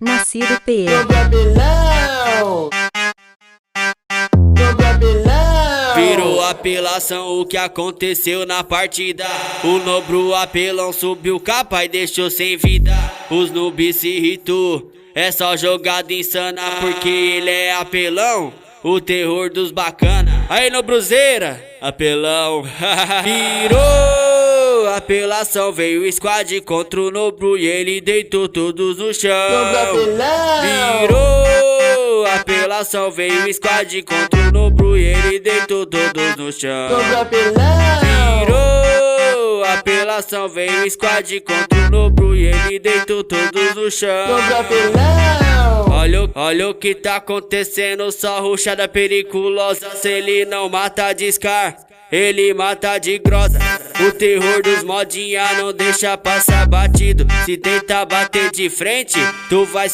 Nascido PE. Sobre apelão. Sobre apelão. Virou apelação o que aconteceu na partida. O Nobru apelão subiu capa e deixou sem vida. Os noobs se irritou, é só jogada insana porque ele é apelão, o terror dos bacana. Aí Nobruzeira, apelão. Virou apelação, veio o squad contra o Nobru e ele deitou todos no chão. Sobre apelão. Virou apelação, veio o squad contra o Nobru e ele deitou todos no chão. Sobre apelão. Virou apelação, veio o squad contra o Nobru e ele deitou todos no chão. Sobre apelão. Olha o que tá acontecendo, só rushada periculosa. Se ele não mata de Scar, ele mata de grossa. O terror dos modinha não deixa passar batido. Se tentar bater de frente, tu vai